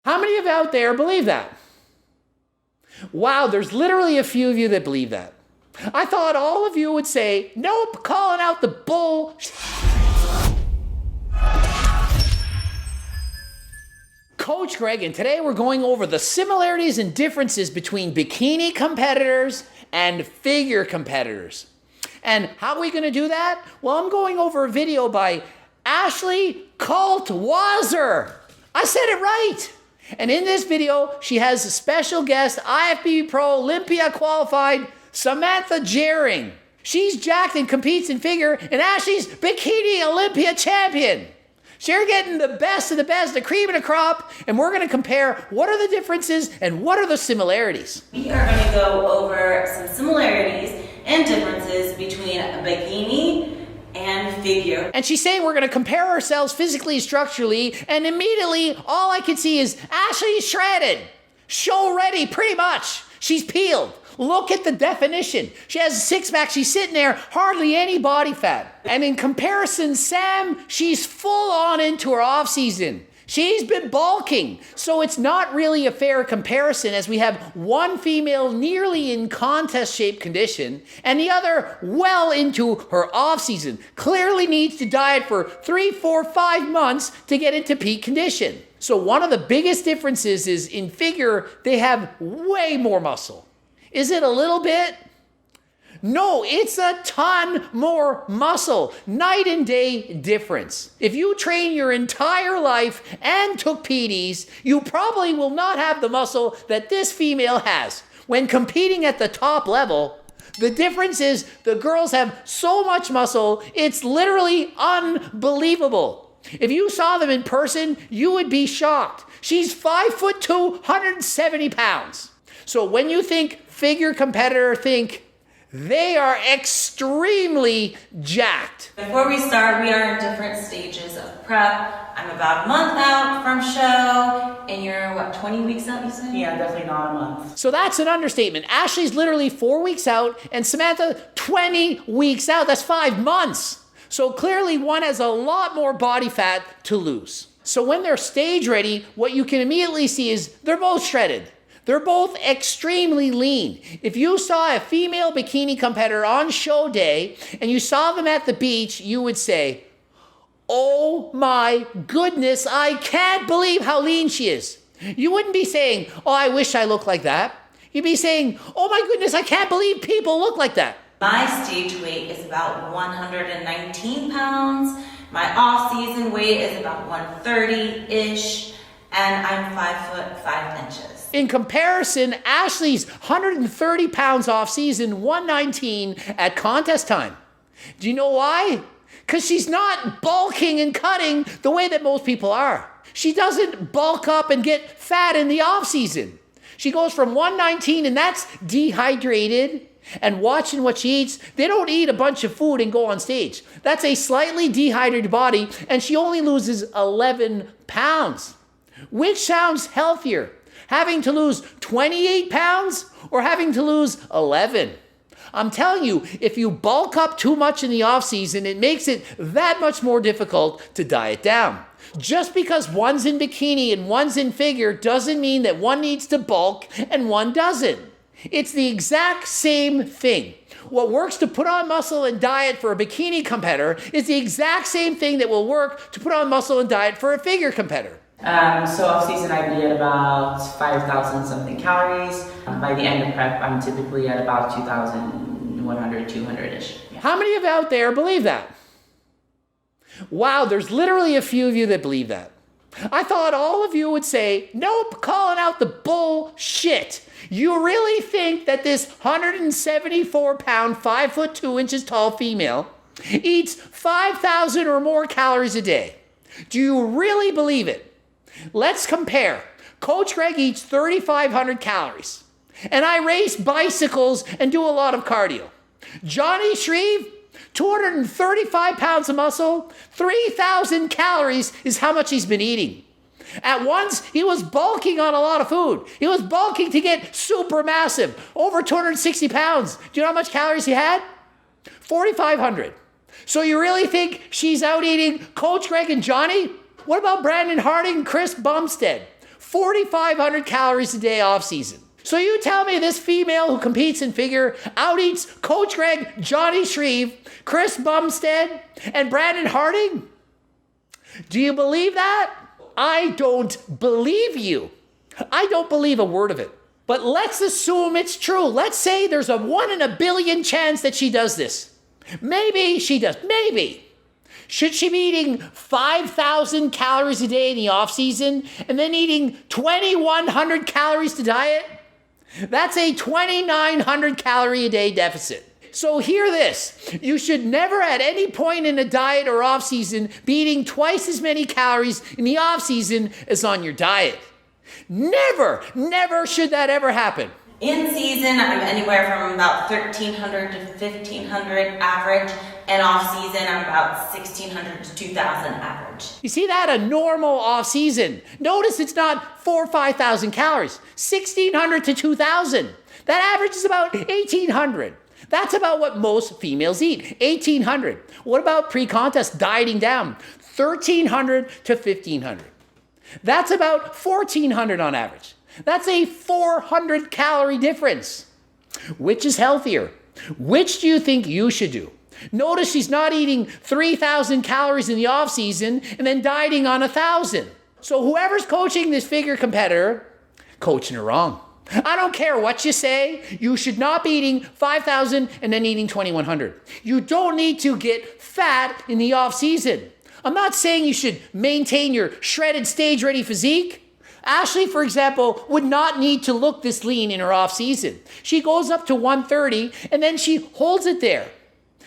How many of you out there believe that? Wow, there's literally a few of you that believe that. I thought all of you would say, nope, calling out the bull. Coach Greg, and today we're going over the similarities and differences between bikini competitors and figure competitors. And how are we going to do that? Well, I'm going over a video by Ashley Kaltwasser. I said it right. And in this video, she has a special guest, IFBB Pro Olympia qualified Samantha Jerring. She's jacked and competes in figure, and Ashley's Bikini Olympia champion. So you're getting the best of the best, the cream of the crop, and we're going to compare what are the differences and what are the similarities. We are going to go over some similarities and differences between a bikini and figure. And she's saying we're going to compare ourselves physically, structurally, and immediately all I can see is Ashley's shredded, show ready, pretty much. She's peeled. Look at the definition. She has a six-pack. She's sitting there, hardly any body fat. And in comparison, Sam, she's full on into her off-season. She's been bulking. So it's not really a fair comparison as we have one female nearly in contest shape condition and the other well into her off-season. Clearly needs to diet for 3, 4, 5 months to get into peak condition. So one of the biggest differences is in figure, they have way more muscle. Is it a little bit? No, it's a ton more muscle. Night and day difference. If you train your entire life and took PDs, you probably will not have the muscle that this female has. When competing at the top level, the difference is the girls have so much muscle, it's literally unbelievable. If you saw them in person, you would be shocked. She's 5'2", 170 pounds. So when you think figure competitor, think they are extremely jacked. Before we start, we are in different stages of prep. I'm about a month out from show, and you're, what, 20 weeks out, you said? Yeah, definitely not a month. So that's an understatement. Ashley's literally 4 weeks out, and Samantha, 20 weeks out. That's 5 months. So clearly one has a lot more body fat to lose. So when they're stage ready, what you can immediately see is they're both shredded. They're both extremely lean. If you saw a female bikini competitor on show day and you saw them at the beach, you would say, oh my goodness, I can't believe how lean she is. You wouldn't be saying, oh, I wish I looked like that. You'd be saying, oh my goodness, I can't believe people look like that. My stage weight is about 119 pounds. My off-season weight is about 130-ish, and I'm 5 foot 5 inches. In comparison, Ashley's 130 pounds off season, 119 at contest time. Do you know why? Because she's not bulking and cutting the way that most people are. She doesn't bulk up and get fat in the off season. She goes from 119 and that's dehydrated and watching what she eats. They don't eat a bunch of food and go on stage. That's a slightly dehydrated body and she only loses 11 pounds. Which sounds healthier? Having to lose 28 pounds or having to lose 11? I'm telling you, if you bulk up too much in the off season, it makes it that much more difficult to diet down. Just because one's in bikini and one's in figure doesn't mean that one needs to bulk and one doesn't. It's the exact same thing. What works to put on muscle and diet for a bikini competitor is the exact same thing that will work to put on muscle and diet for a figure competitor. So off season I'd be at about 5,000 something calories. By the end of prep, I'm typically at about 2,100, 200-ish. Yeah. How many of you out there believe that? Wow, there's literally a few of you that believe that. I thought all of you would say, nope, calling out the bullshit. You really think that this 174 pound, 5 foot 2 inches tall female eats 5,000 or more calories a day? Do you really believe it? Let's compare. Coach Greg eats 3,500 calories, and I race bicycles and do a lot of cardio. Johnny Shreve, 235 pounds of muscle, 3,000 calories is how much he's been eating. At once, he was bulking on a lot of food. He was bulking to get super massive, over 260 pounds. Do you know how much calories he had? 4,500. So you really think she's out eating Coach Greg and Johnny? What about Brandon Harding and Chris Bumstead? 4,500 calories a day off season. So you tell me this female who competes in figure out-eats Coach Greg, Johnny Shreve, Chris Bumstead, and Brandon Harding? Do you believe that? I don't believe you. I don't believe a word of it. But let's assume it's true. Let's say there's a 1 in a billion chance that she does this. Maybe she does. Maybe. Should she be eating 5,000 calories a day in the off season and then eating 2,100 calories to diet? That's a 2,900 calorie a day deficit. So hear this. You should never at any point in a diet or off season be eating twice as many calories in the off season as on your diet. Never should that ever happen. In season, I'm anywhere from about 1,300 to 1,500 average, and off season, I'm about 1,600 to 2,000 average. You see that? A normal off season. Notice it's not 4,000 or 5,000 calories. 1,600 to 2,000. That average is about 1,800. That's about what most females eat, 1,800. What about pre-contest dieting down? 1,300 to 1,500. That's about 1,400 on average. That's a 400 calorie difference. Which is healthier? Which do you think you should do? Notice she's not eating 3,000 calories in the off season and then dieting on 1,000. So whoever's coaching this figure competitor, coaching her wrong. I don't care what you say. You should not be eating 5,000 and then eating 2,100. You don't need to get fat in the off season. I'm not saying you should maintain your shredded stage-ready physique. Ashley, for example, would not need to look this lean in her off season. She goes up to 130 and then she holds it there.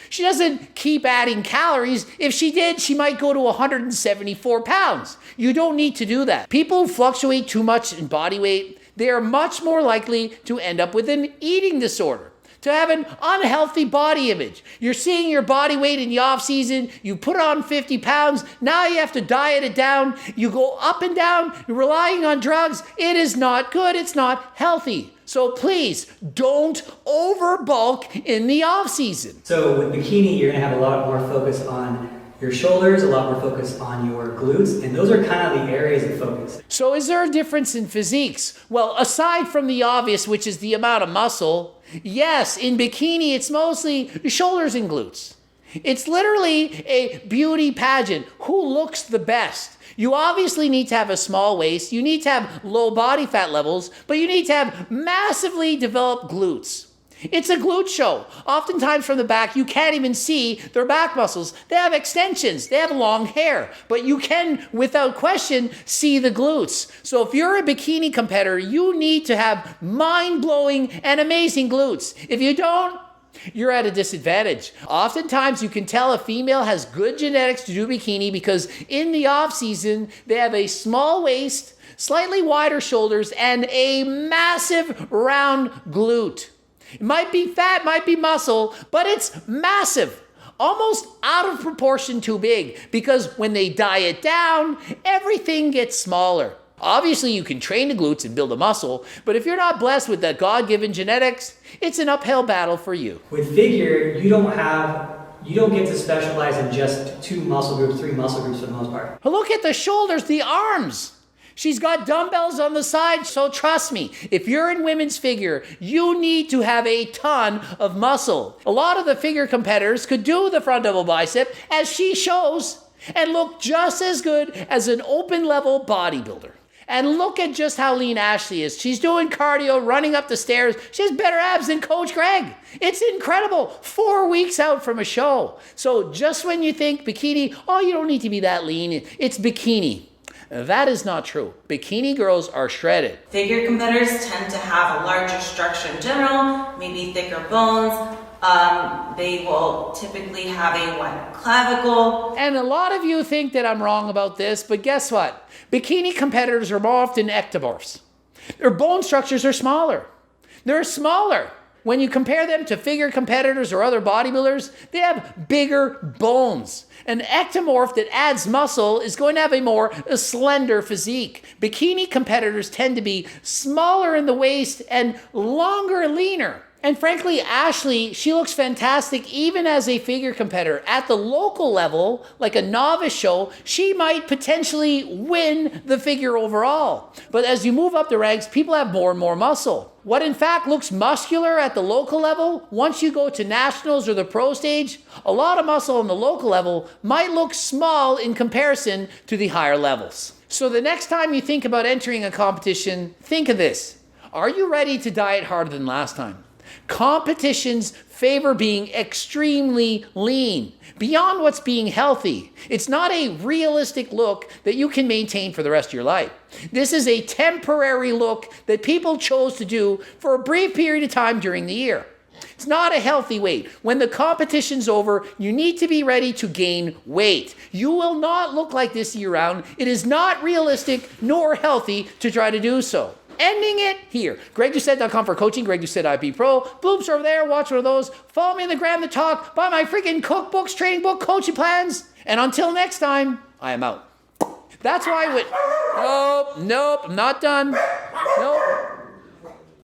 She doesn't keep adding calories. If she did, she might go to 174 pounds. You don't need to do that. People who fluctuate too much in body weight, they are much more likely to end up with an eating disorder, to have an unhealthy body image. You're seeing your body weight in the off season, you put on 50 pounds, now you have to diet it down, you go up and down, you're relying on drugs. It is not good, it's not healthy. So please, don't overbulk in the off season. So with bikini, you're gonna have a lot more focus on your shoulders, a lot more focus on your glutes, and those are kind of the areas of focus. So is there a difference in physiques? Well, aside from the obvious, which is the amount of muscle, yes, in bikini, it's mostly shoulders and glutes. It's literally a beauty pageant. Who looks the best? You obviously need to have a small waist. You need to have low body fat levels, but you need to have massively developed glutes. It's a glute show. Oftentimes from the back, you can't even see their back muscles. They have extensions. They have long hair. But you can, without question, see the glutes. So if you're a bikini competitor, you need to have mind-blowing and amazing glutes. If you don't, you're at a disadvantage. Oftentimes, you can tell a female has good genetics to do bikini because in the off season, they have a small waist, slightly wider shoulders, and a massive round glute. It might be fat, might be muscle, but it's massive. Almost out of proportion too big because when they diet down, everything gets smaller. Obviously, you can train the glutes and build a muscle, but if you're not blessed with that God-given genetics, it's an uphill battle for you. With figure, you don't get to specialize in just 2 muscle groups, 3 muscle groups for the most part. Look at the shoulders, the arms. She's got dumbbells on the side, so trust me, if you're in women's figure, you need to have a ton of muscle. A lot of the figure competitors could do the front double bicep, as she shows, and look just as good as an open-level bodybuilder. And look at just how lean Ashley is. She's doing cardio, running up the stairs. She has better abs than Coach Greg. It's incredible. 4 weeks out from a show. So just when you think bikini, oh, you don't need to be that lean, it's bikini. That is not true. Bikini girls are shredded. Figure competitors tend to have a larger structure in general, maybe thicker bones. They will typically have a wider clavicle. And a lot of you think that I'm wrong about this, but guess what? Bikini competitors are more often ectomorphs. Their bone structures are smaller. They're smaller. When you compare them to figure competitors or other bodybuilders, they have bigger bones. An ectomorph that adds muscle is going to have a more slender physique. Bikini competitors tend to be smaller in the waist and longer, leaner. And frankly, Ashley, she looks fantastic even as a figure competitor. At the local level, like a novice show, she might potentially win the figure overall. But as you move up the ranks, people have more and more muscle. What in fact looks muscular at the local level, once you go to nationals or the pro stage, a lot of muscle on the local level might look small in comparison to the higher levels. So the next time you think about entering a competition, think of this. Are you ready to diet harder than last time? Competitions favor being extremely lean, beyond what's being healthy. It's not a realistic look that you can maintain for the rest of your life. This is a temporary look that people chose to do for a brief period of time during the year. It's not a healthy weight. When the competition's over, you need to be ready to gain weight. You will not look like this year round. It is not realistic nor healthy to try to do so. Ending it here. GregDoucette.com for coaching. Greg Doucette IP Pro. Bloops over there. Watch one of those. Follow me on the gram to talk. Buy my freaking cookbooks, training book, coaching plans. And until next time, I am out. That's why I went. Nope, I'm not done. Nope.